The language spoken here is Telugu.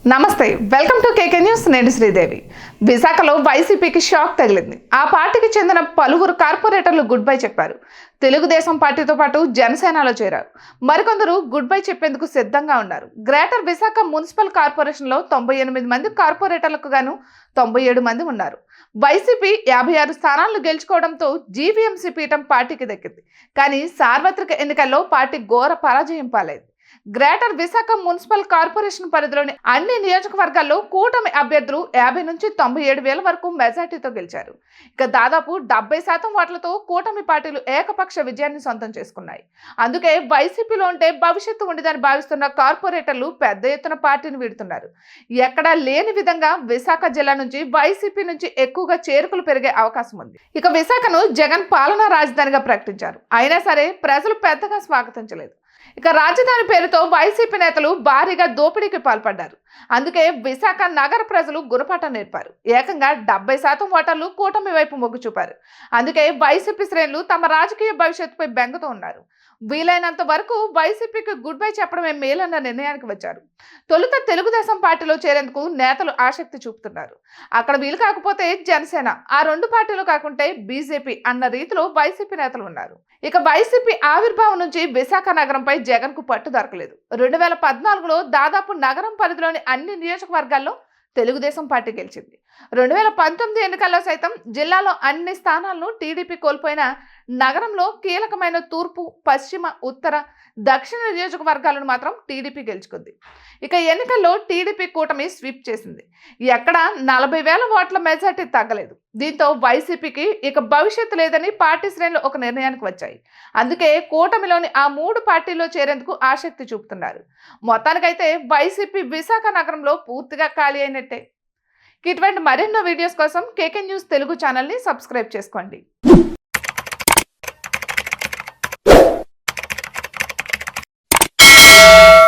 నమస్తే వెల్కమ్ టు కేకే న్యూస్ నేను శ్రీదేవి విశాఖలో వైసీపీకి షాక్ తగిలింది ఆ పార్టీకి చెందిన పలువురు కార్పొరేటర్లు గుడ్ బై చెప్పారు తెలుగుదేశం పార్టీతో పాటు జనసేనలో చేరారు మరికొందరు గుడ్ బై చెప్పేందుకు సిద్ధంగా ఉన్నారు గ్రేటర్ విశాఖ మున్సిపల్ కార్పొరేషన్లో 98 మంది కార్పొరేటర్లకు గాను 97 మంది ఉన్నారు వైసీపీ 56 స్థానాలను గెలుచుకోవడంతో జీవీఎంసీ పీఠం పార్టీకి దక్కింది కానీ సార్వత్రిక ఎన్నికల్లో పార్టీ ఘోర పరాజయం పాలైంది గ్రేటర్ విశాఖ మున్సిపల్ కార్పొరేషన్ పరిధిలోని అన్ని నియోజకవర్గాల్లో కూటమి అభ్యర్థులు 50 నుంచి 97 వేల వరకు మెజార్టీతో గెలిచారు ఇక దాదాపు 70% ఓట్లతో కూటమి పార్టీలు ఏకపక్ష విజయాన్ని సొంతం చేసుకున్నాయి అందుకే వైసీపీలో ఉంటే భవిష్యత్తు ఉండదని భావిస్తున్న కార్పొరేటర్లు పెద్ద ఎత్తున పార్టీని వీడుతున్నారు ఎక్కడా లేని విధంగా విశాఖ జిల్లా నుంచి వైసీపీ నుంచి ఎక్కువగా చేరుకులు పెరిగే అవకాశం ఉంది ఇక విశాఖను జగన్ పాలనా రాజధానిగా ప్రకటించారు అయినా సరే ప్రజలు పెద్దగా స్వాగతించలేదు ఇక రాజధాని పేరుతో వైసీపీ నేతలు భారీగా దోపిడీకి పాల్పడ్డారు అందుకే విశాఖ నగర ప్రజలు గుణపాఠం నేర్పారు ఏకంగా 70% ఓటర్లు కూటమి వైపు మొగ్గు చూపారు అందుకే వైసీపీ శ్రేణులు తమ రాజకీయ భవిష్యత్తుపై బెంగతో ఉన్నారు వీలైనంత వరకు వైసీపీకి గుడ్ బై చెప్పడమే మేలన్న నిర్ణయానికి వచ్చారు తొలుత తెలుగుదేశం పార్టీలో చేరేందుకు నేతలు ఆసక్తి చూపుతున్నారు అక్కడ వీలు కాకపోతే జనసేన ఆ రెండు పార్టీలు కాకుంటే బీజేపీ అన్న రీతిలో వైసీపీ నేతలు ఉన్నారు ఇక వైసీపీ ఆవిర్భావం నుంచి విశాఖ నగరంపై జగన్ కు పట్టు దొరకలేదు 2014లో దాదాపు నగరం పరిధిలోని అన్ని నియోజకవర్గాల్లో తెలుగుదేశం పార్టీ గెలిచింది 2019 ఎన్నికల్లో సైతం జిల్లాలో అన్ని స్థానాలను టీడీపీ కోల్పోయిన నగరంలో కీలకమైన తూర్పు పశ్చిమ ఉత్తర దక్షిణ నియోజకవర్గాలను మాత్రం టీడీపీ గెలుచుకుంది ఇక ఎన్నికల్లో టీడీపీ కూటమి స్వీప్ చేసింది ఎక్కడ 40,000 ఓట్ల మెజార్టీ తగ్గలేదు దీంతో వైసీపీకి ఇక భవిష్యత్తు లేదని పార్టీ శ్రేణులు ఒక నిర్ణయానికి వచ్చాయి అందుకే కూటమిలోని ఆ 3 పార్టీల్లో చేరేందుకు ఆసక్తి చూపుతున్నారు మొత్తానికైతే వైసీపీ విశాఖ నగరంలో పూర్తిగా ఖాళీ అయినట్టే ఇటువంటి మరెన్నో వీడియోస్ కోసం కేకే న్యూస్ తెలుగు ఛానల్ని సబ్స్క్రైబ్ చేసుకోండి